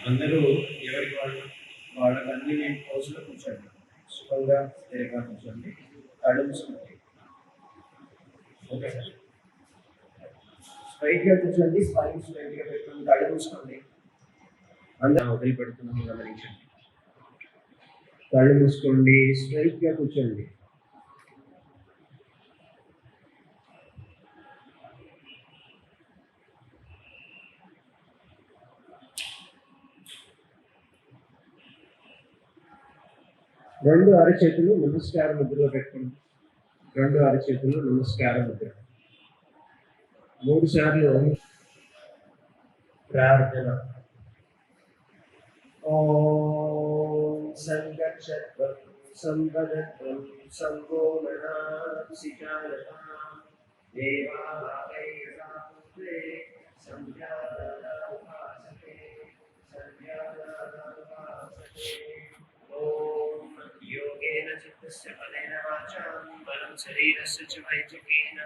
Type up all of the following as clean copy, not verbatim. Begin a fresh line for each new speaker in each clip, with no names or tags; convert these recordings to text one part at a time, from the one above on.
అందరూ ఎవరికి వాళ్ళ కన్వీనియంట్ పోజ్లో కూర్చోండి. సుఖంగా స్థిరంగా కూర్చోండి. కళ్ళు మూసుకోండి. ఓకే సార్, స్ట్రైట్గా కూర్చోండి. స్పైన్ స్ట్రైట్గా పెట్టుకోండి. కళ్ళు మూసుకోండి. అందరూ వదిలిపెడుతున్నాము గమనించండి. కళ్ళు మూసుకోండి. స్ట్రైట్గా కూర్చోండి. రెండు అరచేతులు నమస్కార ముద్రలో పెట్టుకోండి. రెండు అరచేతులు నమస్కార ముద్ర. 3 సార్లు ప్రార్థన. ఓం సంగచ్చత్వం సంపదత్వం సంగోమనాసికారతాం దేవాలయసాపుత్రే సంధ్యాదానాపాసతే సంధ్యాదానాపాసతే. ఓం योगेन चित्तस्य पदेन वाचां बलं शरीरस्य च वैद्यकेन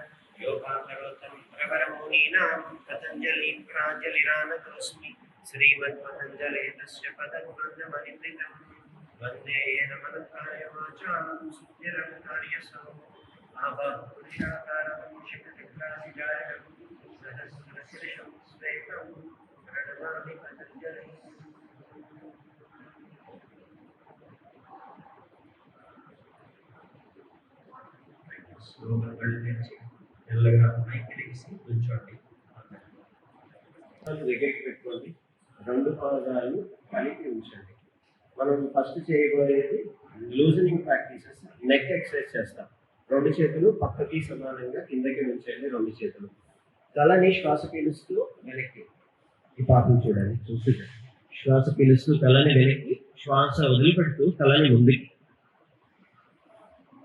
योगाकरोतं प्रवरमुनीनां पतञ्जलिं प्राञ्जलिरानतोऽस्मि श्रीमत्पतञ्जलेतस्य पदगुणमनिमृतं वन्दे नमनकार्य वाचां सुनिरङ्कार्यसौ आवापुरुषाकारं शिवचक्रासिजायं सहस्रशीर्षं श्वेतं प्रणमामि पतञ्जलिं. స్లోగా కళ్ళు తెరిచి మెల్లగా పైకి లేచి కూర్చోండి. దగ్గరికి పెట్టుకోండి. రెండు పాదాలు కలిపి ఉంచండి. మనం ఫస్ట్ చేయబోయేది లూజనింగ్ ప్రాక్టీసెస్. నెక్ ఎక్సర్సైజ్ చేస్తాం. రెండు చేతులు పక్కకి సమానంగా కిందకి ఉంచండి. రెండు చేతులు తలని శ్వాస పీలుస్తూ వెనక్కి. ఈ పాపం చూడండి, చూస్తుంది. శ్వాస పీలుస్తూ తలని వెనక్కి, శ్వాస వదిలిపెడుతూ తలని ముందుకి.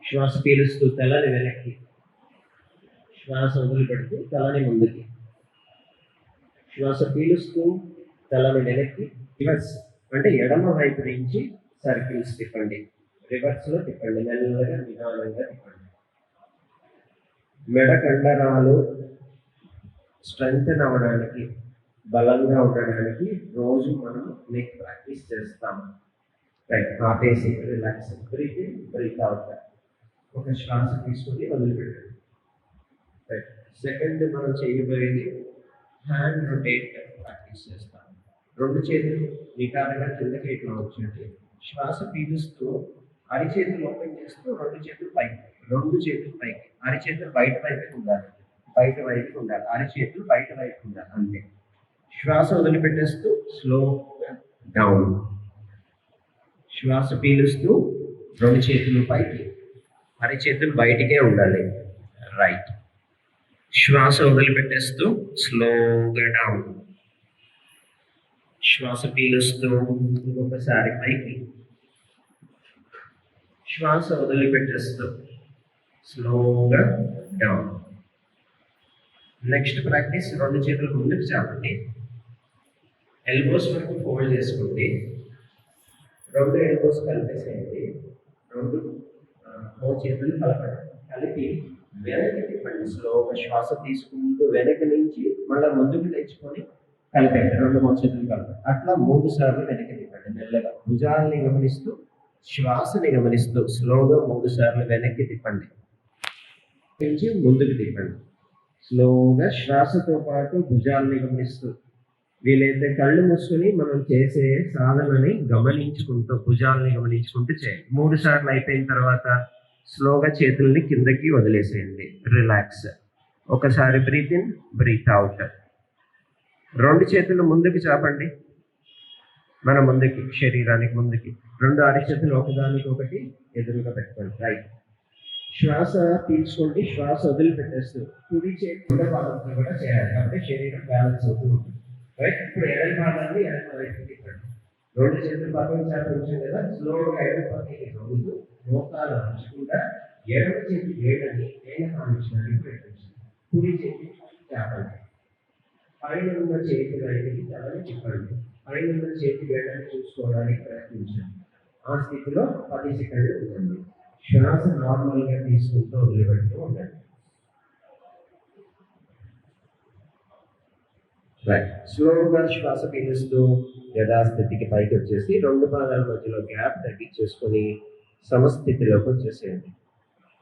శ్వాస పీలుస్తూ తలని వెనక్కి, శ్వాస వదిలిపెడుతూ తలని ముందుకి. శ్వాస పీలుస్తూ తలని వెనక్కి. రివర్స్ అంటే ఎడమ వైపు నుంచి సర్కిల్స్ తిప్పండి. రివర్స్లో తిప్పండి. మెల్లగా నిదానంగా తిప్పండి. మెడ కండరాలు స్ట్రెంగ్తెన్ అవ్వడానికి, బలంగా ఉండడానికి రోజు మనం నెక్ ప్రాక్టీస్ చేస్తాం. రైట్, ఆపేసి relax. Breathe in, breathe out. ఒక శ్వాస తీసుకొని వదిలిపెట్టండి. రైట్. సెకండ్ మనం చేయబోయేది హ్యాండ్ రొటేట్ ప్రాక్టీస్ చేస్తాం. రెండు చేతులు నిటారుగా కిందకి ఇట్లా ఉంచండి. శ్వాస పీలుస్తూ అరిచేతులు ఓపెన్ చేస్తూ రెండు చేతులు పైకి, రెండు చేతులు పైకి. అరిచేతులు బయట వైపుకి ఉండాలి, బయట వైపుకి ఉండాలి. అరిచేతులు బయట వైపుకి ఉండాలి, అంతే. శ్వాస వదిలిపెట్టేస్తూ స్లోగా డౌన్. శ్వాస పీలుస్తూ రెండు చేతులు పైకి, అరిచేతులు బయటికే ఉండాలి, రైట్. శ్వాస వదిలిపెట్టేస్తూ స్లోగా డౌన్. శ్వాస పీలుస్తూ ఇంకొకసారి పైకి, శ్వాస వదిలిపెట్టేస్తూ స్లోగా డౌన్. నెక్స్ట్ ప్రాక్టీస్, రెండు చేతులు ముందుకు చాపండి. ఎల్బోస్ వరకు ఫోల్డ్ చేసుకుంటే రెండు ఎల్బోస్ కలిపేసేయండి. రెండు మూడు చేతులు కలిపి వెనక్కి తిప్పండి. స్లోగా శ్వాస తీసుకుంటూ వెనక నుంచి మళ్ళీ ముందుకు తెచ్చుకొని కలిపండి. రెండు మూడు చేతులు కలిపండి. అట్లా 3 సార్లు వెనక్కి తిప్పండి. మెల్లగా భుజాలని గమనిస్తూ, శ్వాసని గమనిస్తూ స్లోగా 3 సార్లు వెనక్కి తిప్పండి. నుంచి ముందుకు తిప్పండి. స్లోగా శ్వాసతో పాటు భుజాలని గమనిస్తూ, వీలైతే కళ్ళు మూసుకొని మనం చేసే సాధనని గమనించుకుంటూ, భుజాలని గమనించుకుంటూ చేయండి. 3 సార్లు అయిపోయిన తర్వాత స్లోగా చేతుల్ని కిందకి వదిలేసేయండి, రిలాక్స్. ఒకసారి బ్రీత్ ఇన్, బ్రీత్ అవుట్. రెండు చేతులు ముందుకు చాపండి, మన ముందుకి, శరీరానికి ముందుకి. రెండు అరిచేతులు ఒకదానికి ఒకటి ఎదురుగా పెట్టుకోండి, రైట్. శ్వాస పీల్చుకోండి, శ్వాస వదిలిపెట్టేస్తూ కుడి చేతి పాదంతో కూడా చేయాలి, కాబట్టి శరీరం బ్యాలెన్స్ అవుతూ ఉంటుంది, రైట్. ఇప్పుడు ఎడమ పాదాన్ని ఎడమ వైపు తిప్పండి. రెండు చేతుల పాదం చాలా ఉంచాం కదా, స్లోగా ఎడమ పక్కకి నవ్వుతూ మోకాలు ఉంచకుండా ఎడమ చేతి వేడని నేల కానించడానికి ప్రయత్నించండి. కుడి చేతి చాపండి. పైన ఉన్న చేతి వైపుకి తలని తిప్పండి. పైన ఉన్న చేతి వేడని చూసుకోవడానికి ప్రయత్నించండి. ఆ స్థితిలో 10 సెకండ్లు ఉండండి. శ్వాస నార్మల్గా తీసుకుంటూ వదిలిపెడుతూ ఉండండి. రైట్. స్లోగా శ్వాస పీలుస్తూ యథాస్థితికి పైకి వచ్చేసి రెండు పాదాల మధ్యలో గ్యాప్ తగ్గించేసుకొని సమస్థితిలోకి వచ్చేసేయండి.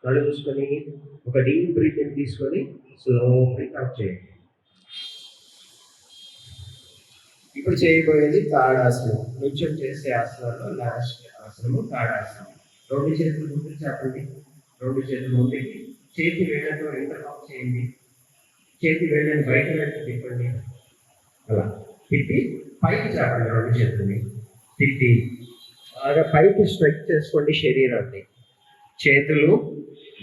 కళ్ళు మూసుకొని ఒక డీప్ బ్రీతింగ్ తీసుకొని స్లో బ్రీత్ అవుట్ చేయండి. ఇప్పుడు చేయబోయేది తాడాసనం. కొంచెం చేసే ఆసనాల్లో లాస్ట్ ఆసనము తాడాసనం. రెండు చేతులు ముందుకు చాపండి. రెండు చేతులు ముందుకి, చేతి వేళ్ళతో ఇంటర్లాక్ చేయండి. చేతి వేళ్ళని బయట వైపు తిప్పండి. అలా తిప్పి పైకి చాపండి. రెండు చేతుల్ని తిప్పి బాగా పైకి స్ట్రెచ్ చేసుకోండి శరీరాన్ని. చేతులు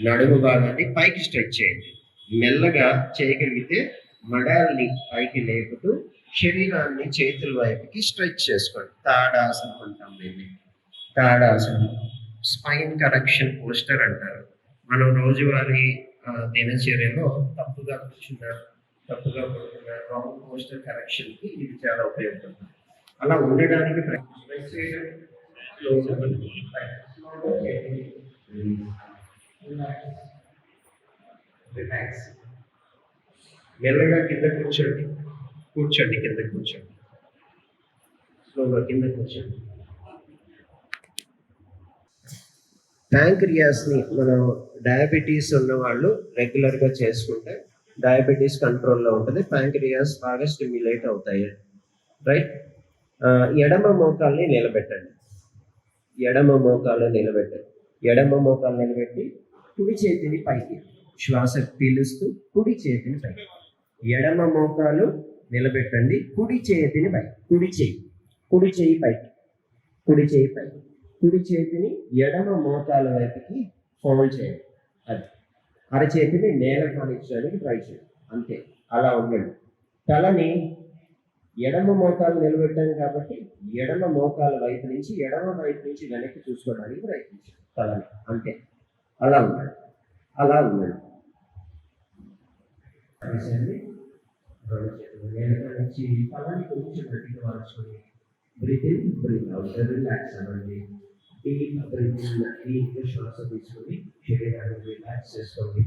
నడుము భాగాన్ని పైకి స్ట్రెచ్ చేయండి. మెల్లగా చేయగలిగితే మడాల్ని పైకి లేపుతూ శరీరాన్ని చేతుల వైపుకి స్ట్రెచ్ చేసుకోండి. తాడాసనం అంటాం దీన్ని. తాడాసనం స్పైన్ కరెక్షన్ పోస్టర్ అంటారు. మనం రోజువారీ దినచర్యలో తప్పుగా కూర్చున్నారు, తప్పుగా పడుతున్నారు, రాంగ్ పోస్టర్ కరెక్షన్కి ఇది చాలా ఉపయోగపడుతుంది. అలా ఉండడానికి స్ట్రెచ్ చేయడం, రిలాక్స్. మెల్లగా కింద కూర్చోండి. కూర్చోండి, కింద కూర్చోండి. స్లోగా కింద కూర్చోండి. ప్యాంక్రియాస్ని మనం డయాబెటీస్ ఉన్న వాళ్ళు రెగ్యులర్గా చేసుకుంటే డయాబెటీస్ కంట్రోల్లో ఉంటుంది. ప్యాంక్రియాస్ బాగా స్టిమ్యులేట్ అవుతాయి. రైట్. ఎడమ మోకాల్ని నిలబెట్టండి. ఎడమ మోకాలు నిలబెట్టండి. ఎడమ మోకాలు నిలబెట్టి కుడి చేతిని పైకి శ్వాస పీలుస్తూ కుడి చేతిని పైకి. ఎడమ మోకాలు నిలబెట్టండి. కుడి చేతిని పైకి. కుడి చేయి పైకి. కుడి చేయి పైకి. కుడి చేతిని ఎడమ మోకాల వైపుకి ఫోల్డ్ చేయండి. అది అరచేతిని నేల కానించడానికి ట్రై చేయండి. అంతే, అలా ఉండండి. తలని ఎడమ మోకాలు నిలబెట్టాను కాబట్టి ఎడమ మోకాల వైపు నుంచి వెనక్కి చూసుకోవడానికి ప్రయత్నించండి. తలని అంతే, అలా ఉండండి. అలా ఉండండి. నుంచి తలని కొంచెం గట్టిగా మార్చుకొని breathe in, breathe out, relax అవ్వండి. డీప్ శ్వాస తీసుకొని శరీరాన్ని రిలాక్స్ చేసుకోండి.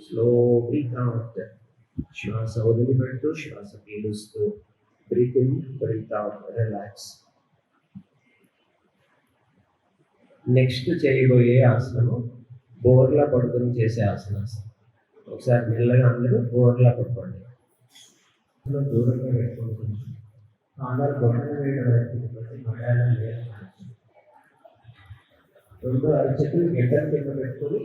Slow breathe out. శ్వాస వదిలిపెడుతూ శ్వాస పీలుస్తూ breathe in, breathe out, relax. Next చేయబోయే ఆసనము బోర్లా పడుకొని చేసే ఆసనం. ఒకసారి మెల్లగా అందరూ బోర్లా పడుకోండి. దూరంగా పెట్టుకోండి. ఆధార్ బొట్టలు వేయడం రెండు అరచెట్లు గడ్డల కింద పెట్టుకొని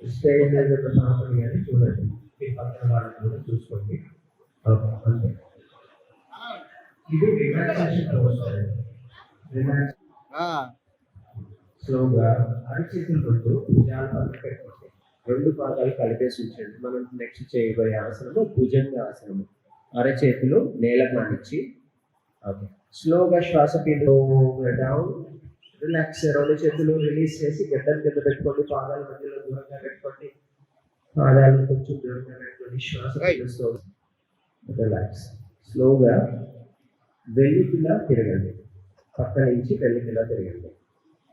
స్టేజ్ మీద సామాన్లు కానీ చూడండి. మీ పక్కన వాళ్ళని కూడా చూసుకోండి. అంతే. ఇది రిలాక్సేషన్ వస్తుంది. రిలాక్స్. స్లోగా అరచేతులు రెండు భుజాల పక్కన పెట్టుకోండి. రెండు పాదాలు కలిపేసి ఉంచండి. మనం నెక్స్ట్ చేయబోయే ఆసనము భుజంగ ఆసనము. అరచేతులు నేల కానిచ్చి ఓకే. స్లోగా శ్వాస డౌన్, రిలాక్స్. రెండు చేతులు రిలీజ్ చేసి గడ్డల కింద పెట్టుకోండి. పాదాల మధ్యలో దూరంగా పెట్టుకోండి. పాదాలను కొంచెం దూరంగా పెట్టుకోండి. శ్వాస పీలుస్తూ రిలాక్స్. స్లోగా వెల్లికిలా తిరగండి. పక్క నుంచి వెల్లికిలా తిరగండి.